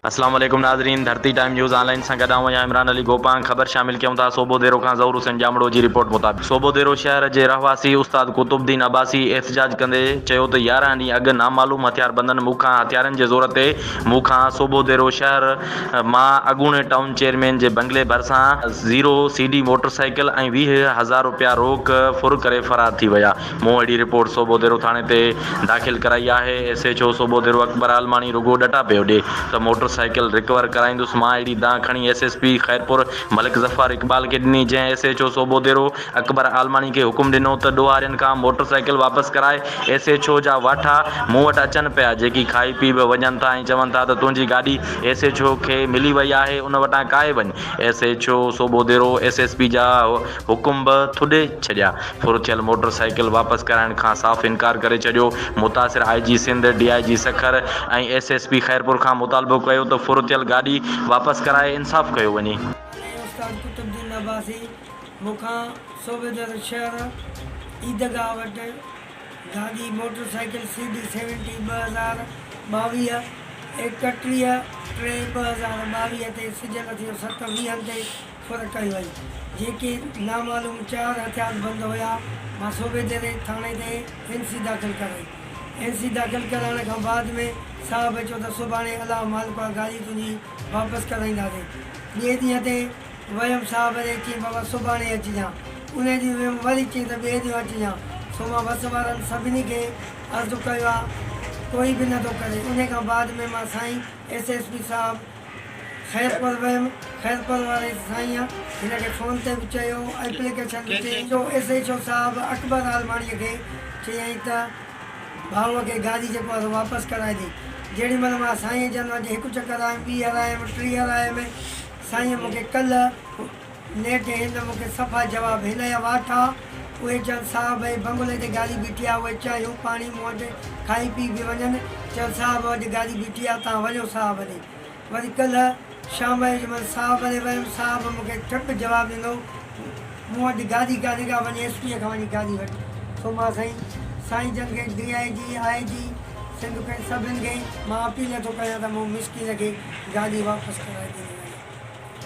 अस्सलाम वालेकुम नाज़रीन, धरती टाइम न्यूज़ ऑनलाइन से गॾु आहियां इमरान अली गोपां। ख़बर शामिल कयूं था सोबो देरो खां ज़हूर हुसैन जामड़ो जी रिपोर्ट मुताबिक़ सोबो देरो शहर जे रहवासी उस्ताद कुतुबुद्दीन अब्बासी एहतजाज कंदे चयो त 11 ॾींहं अॻु नामालूम हथियारबंदनि मूंखां हथियारनि जे ज़ोर ते मूंखां सोबो देरो शहर मां अॻूणे टाउन चेयरमैन जे बंगले भरिसां 0 CD मोटरसाइकिल ऐं 20,000 रुपया रोक फुर करे फ़रार थी विया। मूं अहिड़ी रिपोर्ट सोबो देरो थाणे ते दाख़िल कराई आहे। SHO सोबो देरो अकबर आलमानी रुगो ॾटा पियो ॾिए त मोटरसाइकिल रिकवर कराईंदुसि। मां अहिड़ी दां खणी SSP खैरपुर मलिक ज़फ़ार इक़बाल खे ॾिनी, जंहिं SHO सोबो देरो अकबर आलमानी खे हुकुम ॾिनो त ॾोहारियुनि खां मोटरसाइकिल वापसि कराए। SHO जा वाठा मूं वटि अचनि पिया जेकी खाई पी बि वञनि था ऐं चवनि था त तुंहिंजी गाॾी SHO खे मिली वई आहे, उन वटां काए वञ। SHO सोबो देरो SSP जा हुकुम बि थुॾे छॾिया। फुर थियल मोटरसाइकिल वापसि कराइण खां साफ़ इनकार करे छॾियो। मुतासिर IG सिंध DIG सखर ऐं SSP खैरपुर खां मुतालबो कयो त फुर थियल गाॾी वापसि कराए इंसाफ़ कयो वञे। उस्ताद कुतुबुद्दीन अब्बासी मूंखां सोबे देरो शहर ईदगाह वटि गाॾी मोटरसाइकिल CD 70 2022 31/3/2022 ते सिजल थियो 7:20 ते फुर कई वई, जेके नामालूम 4 हथियारबंद हुआ। मां सोबे देरे थाणे ते NC दाख़िल कराई। NC दाख़िल कराइण खां बाद में साहब चयो त सुभाणे अलाह मालिक गाॾी तुंहिंजी वापसि कराईंदासीं। ॿिए ॾींहं ते वियुमि साहब ॾे, चई बाबा सुभाणे अचिजांइ। उन ॾींहुं वियुमि वरी चई त ॿिए ॾींहुं अचिजांइ। सो मां बस वारनि सभिनी खे अर्ज़ु कयो आहे, कोई बि नथो करे। उन खां बाद में मां साईं SSP साहब खैरपुर वियुमि। खैरपुर वारे साईं हिन खे फ़ोन ते बि चयो, एप्लीकेशन बि चयो। SHO साहब अकबर आलमाणीअ खे चयईं त भाऊअ खे गाॾी जेको आहे वापसि कराए ॾे। जेॾी महिल मां साईं जन वटि हिकु चकर आयुमि, 2 हरायुमि, 3 हरायुमि, साईं मूंखे कल्ह नेठि हिन मूंखे सफ़ा जवाबु हिन जा वाठा उहे चवनि साहब भई बंगले ते गाॾी बीठी आहे, उहे चाहियूं पाणी मूं वटि खाई पी बि वञनि। चवनि साहब वटि गाॾी बीठी आहे, तव्हां वञो साहब ॾे। वरी कल्ह शाम जो मां साहब ॾे वियुमि, साहब मूंखे ठप जवाबु ॾिनो, मूं वटि गाॾी कान्हे का, वञी SP खां वञी गाॾी वठी। सो मां साईं जन खे DIG IG सिंध खे सभिनि खे मां अपील थो कयां त मूं मिसकिन खे गाॾी वापसि कराए ॾिनी।